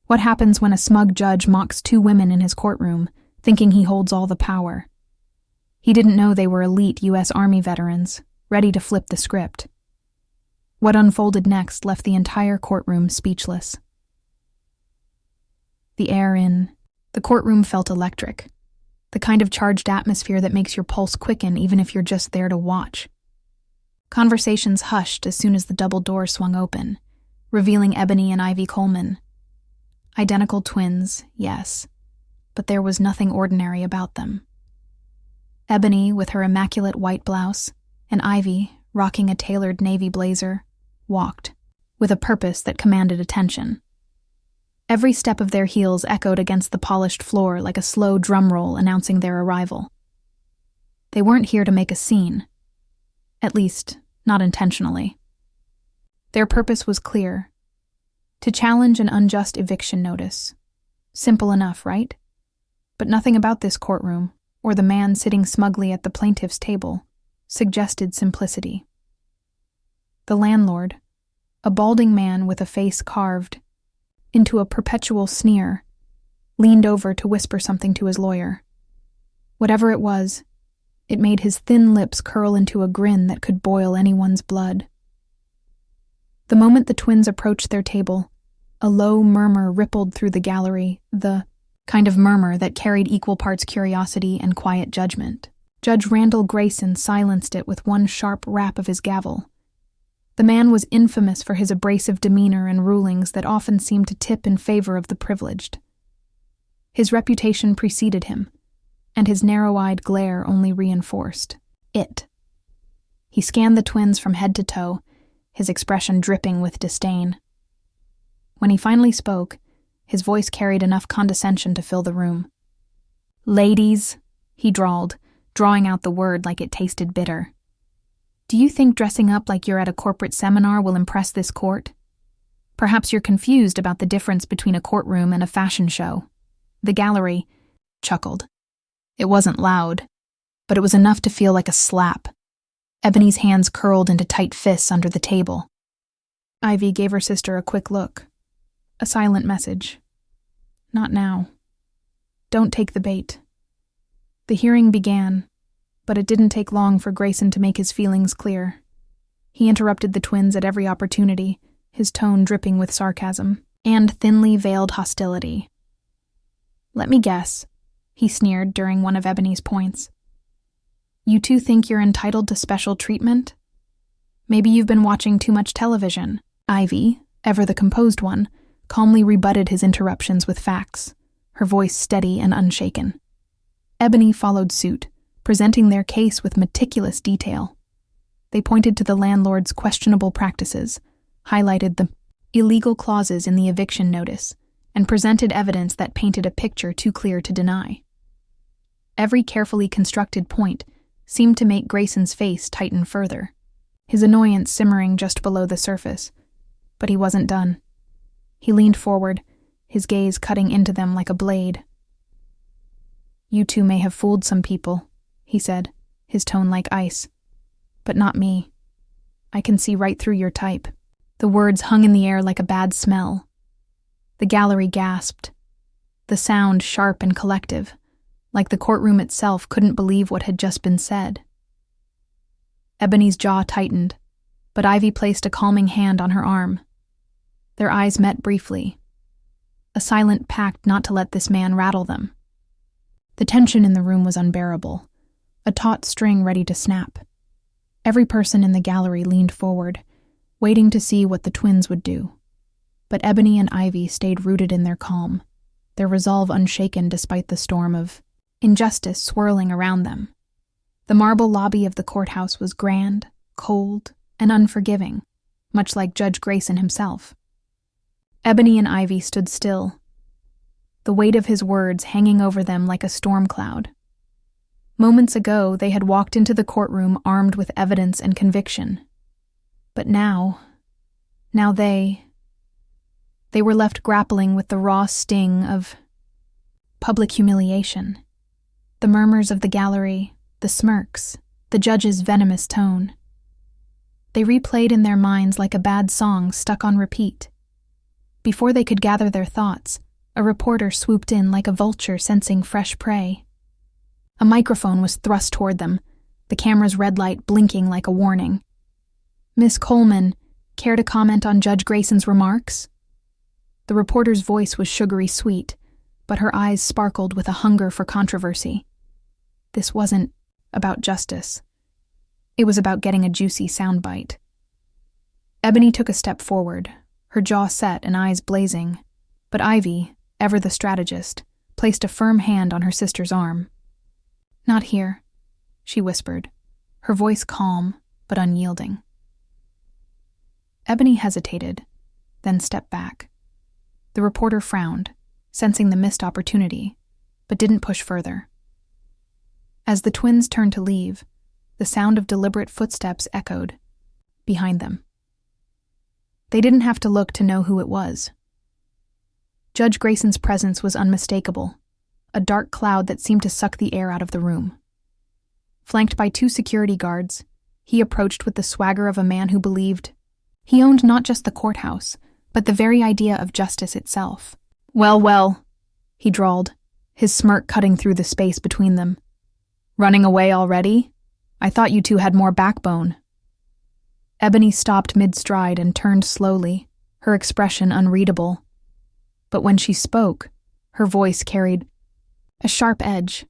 What happens when a smug judge mocks two women in his courtroom, thinking he holds all the power? He didn't know they were elite U.S. Army veterans, ready to flip the script. What unfolded next left the entire courtroom speechless. The air in the courtroom felt electric, the kind of charged atmosphere that makes your pulse quicken even if you're just there to watch. Conversations hushed as soon as the double door swung open, revealing Ebony and Ivy Coleman. Identical twins, yes, but there was nothing ordinary about them. Ebony, with her immaculate white blouse, and Ivy, rocking a tailored navy blazer, walked, with a purpose that commanded attention. Every step of their heels echoed against the polished floor like a slow drum roll announcing their arrival. They weren't here to make a scene. At least, not intentionally. Their purpose was clear. To challenge an unjust eviction notice. Simple enough, right? But nothing about this courtroom, or the man sitting smugly at the plaintiff's table, suggested simplicity. The landlord, a balding man with a face carved into a perpetual sneer, leaned over to whisper something to his lawyer. Whatever it was, it made his thin lips curl into a grin that could boil anyone's blood. The moment the twins approached their table, a low murmur rippled through the gallery, the kind of murmur that carried equal parts curiosity and quiet judgment. Judge Randall Grayson silenced it with one sharp rap of his gavel. The man was infamous for his abrasive demeanor and rulings that often seemed to tip in favor of the privileged. His reputation preceded him, and his narrow-eyed glare only reinforced it. He scanned the twins from head to toe, his expression dripping with disdain. When he finally spoke, his voice carried enough condescension to fill the room. "Ladies," he drawled, drawing out the word like it tasted bitter. "Do you think dressing up like you're at a corporate seminar will impress this court? Perhaps you're confused about the difference between a courtroom and a fashion show." The gallery chuckled. It wasn't loud, but it was enough to feel like a slap. Ebony's hands curled into tight fists under the table. Ivy gave her sister a quick look. A silent message. Not now. Don't take the bait. The hearing began, but it didn't take long for Grayson to make his feelings clear. He interrupted the twins at every opportunity, his tone dripping with sarcasm and thinly veiled hostility. "Let me guess," he sneered during one of Ebony's points. "You two think you're entitled to special treatment? Maybe you've been watching too much television." Ivy, ever the composed one, calmly rebutted his interruptions with facts, her voice steady and unshaken. Ebony followed suit, presenting their case with meticulous detail. They pointed to the landlord's questionable practices, highlighted the illegal clauses in the eviction notice, and presented evidence that painted a picture too clear to deny. Every carefully constructed point seemed to make Grayson's face tighten further, his annoyance simmering just below the surface. But he wasn't done. He leaned forward, his gaze cutting into them like a blade. "You two may have fooled some people," he said, his tone like ice. "But not me. I can see right through your type." The words hung in the air like a bad smell. The gallery gasped, the sound sharp and collective, like the courtroom itself couldn't believe what had just been said. Ebony's jaw tightened, but Ivy placed a calming hand on her arm. Their eyes met briefly, a silent pact not to let this man rattle them. The tension in the room was unbearable, a taut string ready to snap. Every person in the gallery leaned forward, waiting to see what the twins would do. But Ebony and Ivy stayed rooted in their calm, their resolve unshaken despite the storm of injustice swirling around them. The marble lobby of the courthouse was grand, cold, and unforgiving, much like Judge Grayson himself. Ebony and Ivy stood still, the weight of his words hanging over them like a storm cloud. Moments ago, they had walked into the courtroom armed with evidence and conviction. But now they were left grappling with the raw sting of public humiliation. The murmurs of the gallery, the smirks, the judge's venomous tone. They replayed in their minds like a bad song stuck on repeat. Before they could gather their thoughts, a reporter swooped in like a vulture sensing fresh prey. A microphone was thrust toward them, the camera's red light blinking like a warning. "Miss Coleman, care to comment on Judge Grayson's remarks?" The reporter's voice was sugary sweet, but her eyes sparkled with a hunger for controversy. This wasn't about justice. It was about getting a juicy soundbite. Ebony took a step forward, her jaw set and eyes blazing, but Ivy, ever the strategist, placed a firm hand on her sister's arm. "Not here," she whispered, her voice calm but unyielding. Ebony hesitated, then stepped back. The reporter frowned, sensing the missed opportunity, but didn't push further. As the twins turned to leave, the sound of deliberate footsteps echoed behind them. They didn't have to look to know who it was. Judge Grayson's presence was unmistakable, a dark cloud that seemed to suck the air out of the room. Flanked by 2 security guards, he approached with the swagger of a man who believed he owned not just the courthouse, but the very idea of justice itself. Well, well," he drawled, his smirk cutting through the space between them. "Running away already? I thought you two had more backbone." Ebony stopped mid-stride and turned slowly, her expression unreadable. But when she spoke, her voice carried a sharp edge.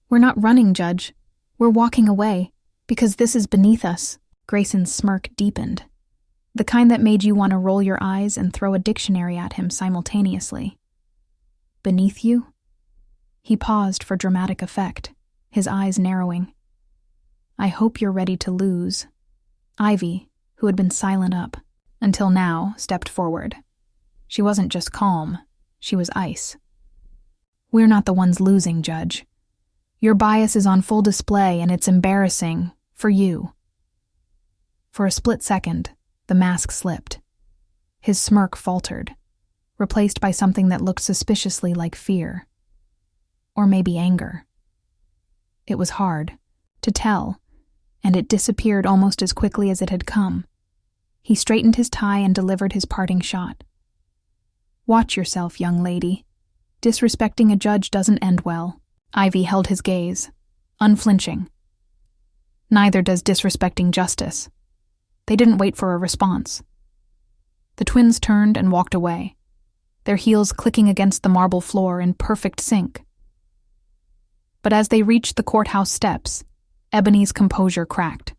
"We're not running, Judge. We're walking away, because this is beneath us." Grayson's smirk deepened, the kind that made you want to roll your eyes and throw a dictionary at him simultaneously. "Beneath you?" He paused for dramatic effect, his eyes narrowing. "I hope you're ready to lose." Ivy, who had been silent up until now, stepped forward. She wasn't just calm, she was ice. "We're not the ones losing, Judge. Your bias is on full display and it's embarrassing for you." For a split second, the mask slipped. His smirk faltered, replaced by something that looked suspiciously like fear. Or maybe anger. It was hard to tell, and it disappeared almost as quickly as it had come. He straightened his tie and delivered his parting shot. "Watch yourself, young lady. Disrespecting a judge doesn't end well." Ivy held his gaze, unflinching. "Neither does disrespecting justice." They didn't wait for a response. The twins turned and walked away, their heels clicking against the marble floor in perfect sync. But as they reached the courthouse steps, Ebony's composure cracked.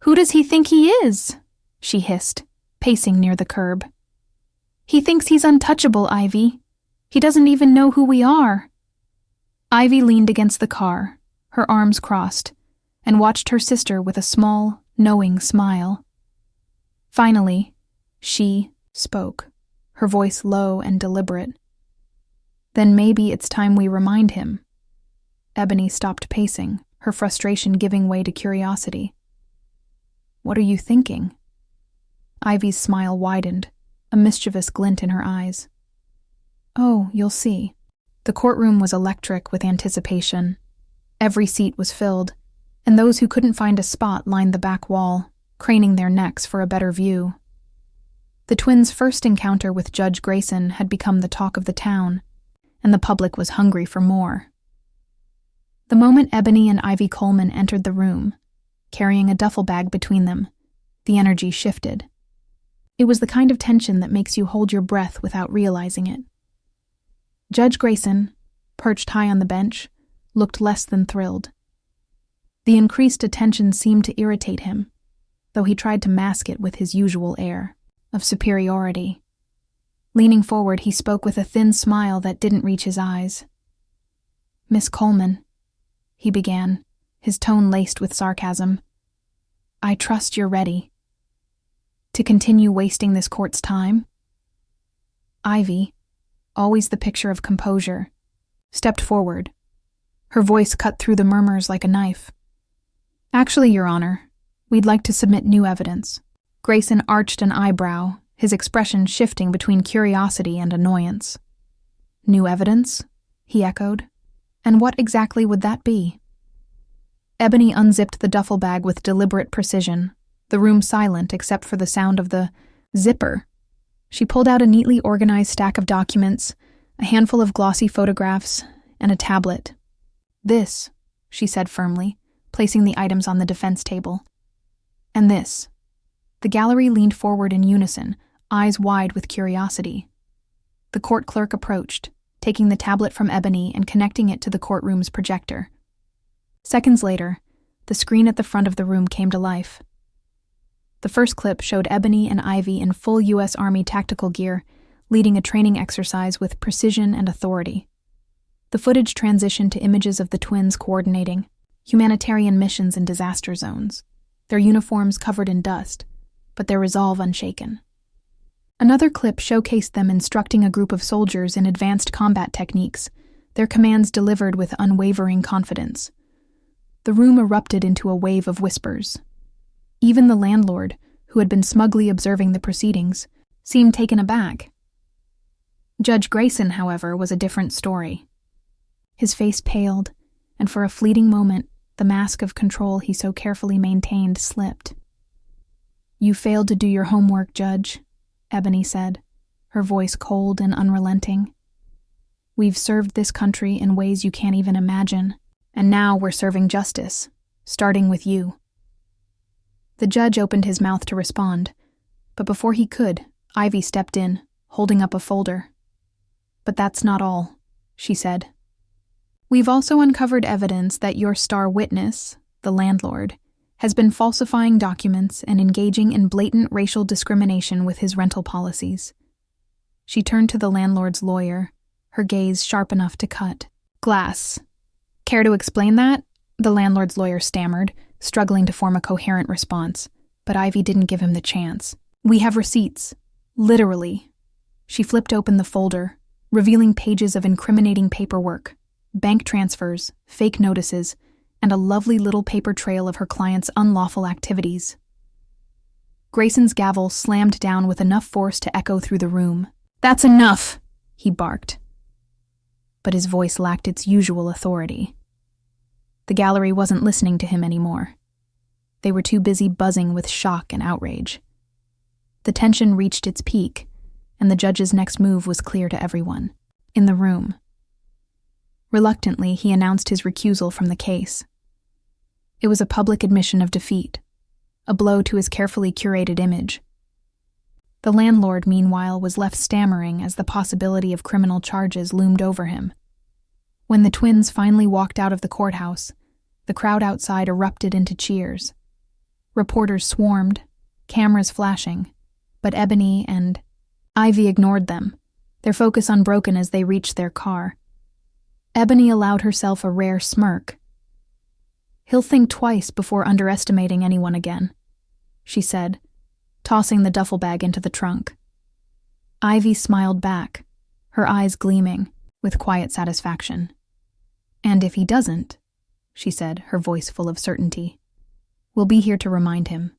"Who does he think he is?" she hissed, pacing near the curb. "He thinks he's untouchable, Ivy. He doesn't even know who we are." Ivy leaned against the car, her arms crossed, and watched her sister with a small, knowing smile. Finally, she spoke, her voice low and deliberate. "Then maybe it's time we remind him." Ebony stopped pacing, her frustration giving way to curiosity. "What are you thinking?" Ivy's smile widened, a mischievous glint in her eyes. "Oh, you'll see." The courtroom was electric with anticipation. Every seat was filled, and those who couldn't find a spot lined the back wall, craning their necks for a better view. The twins' first encounter with Judge Grayson had become the talk of the town, and the public was hungry for more. The moment Ebony and Ivy Coleman entered the room, carrying a duffel bag between them, the energy shifted. It was the kind of tension that makes you hold your breath without realizing it. Judge Grayson, perched high on the bench, looked less than thrilled. The increased attention seemed to irritate him, though he tried to mask it with his usual air of superiority. Leaning forward, he spoke with a thin smile that didn't reach his eyes. "Miss Coleman," he began, his tone laced with sarcasm, "I trust you're ready. To continue wasting this court's time?" Ivy, always the picture of composure, stepped forward. Her voice cut through the murmurs like a knife. "Actually, Your Honor, we'd like to submit new evidence." Grayson arched an eyebrow, his expression shifting between curiosity and annoyance. "New evidence?" he echoed. "And what exactly would that be?" Ebony unzipped the duffel bag with deliberate precision, the room silent except for the sound of the zipper. She pulled out a neatly organized stack of documents, a handful of glossy photographs, and a tablet. "This," she said firmly, placing the items on the defense table. "And this." The gallery leaned forward in unison, eyes wide with curiosity. The court clerk approached, taking the tablet from Ebony and connecting it to the courtroom's projector. Seconds later, the screen at the front of the room came to life. The first clip showed Ebony and Ivy in full U.S. Army tactical gear, leading a training exercise with precision and authority. The footage transitioned to images of the twins coordinating humanitarian missions in disaster zones, their uniforms covered in dust, but their resolve unshaken. Another clip showcased them instructing a group of soldiers in advanced combat techniques, their commands delivered with unwavering confidence. The room erupted into a wave of whispers. Even the landlord, who had been smugly observing the proceedings, seemed taken aback. Judge Grayson, however, was a different story. His face paled, and for a fleeting moment, the mask of control he so carefully maintained slipped. "You failed to do your homework, Judge," Ebony said, her voice cold and unrelenting. "We've served this country in ways you can't even imagine, and now we're serving justice, starting with you." The judge opened his mouth to respond, but before he could, Ivy stepped in, holding up a folder. "But that's not all," she said. "We've also uncovered evidence that your star witness, the landlord, has been falsifying documents and engaging in blatant racial discrimination with his rental policies." She turned to the landlord's lawyer, her gaze sharp enough to cut. "Glass. Care to explain that?" the landlord's lawyer stammered, struggling to form a coherent response, but Ivy didn't give him the chance. "We have receipts. Literally." She flipped open the folder, revealing pages of incriminating paperwork, bank transfers, fake notices, and a lovely little paper trail of her client's unlawful activities. Grayson's gavel slammed down with enough force to echo through the room. "That's enough!" he barked. But his voice lacked its usual authority. The gallery wasn't listening to him anymore. They were too busy buzzing with shock and outrage. The tension reached its peak, and the judge's next move was clear to everyone. In the room. Reluctantly, he announced his recusal from the case. It was a public admission of defeat, a blow to his carefully curated image. The landlord, meanwhile, was left stammering as the possibility of criminal charges loomed over him. When the twins finally walked out of the courthouse, the crowd outside erupted into cheers. Reporters swarmed, cameras flashing, but Ebony and Ivy ignored them, their focus unbroken as they reached their car. Ebony allowed herself a rare smirk. "He'll think twice before underestimating anyone again," she said, tossing the duffel bag into the trunk. Ivy smiled back, her eyes gleaming with quiet satisfaction. "And if he doesn't," she said, her voice full of certainty, "we'll be here to remind him."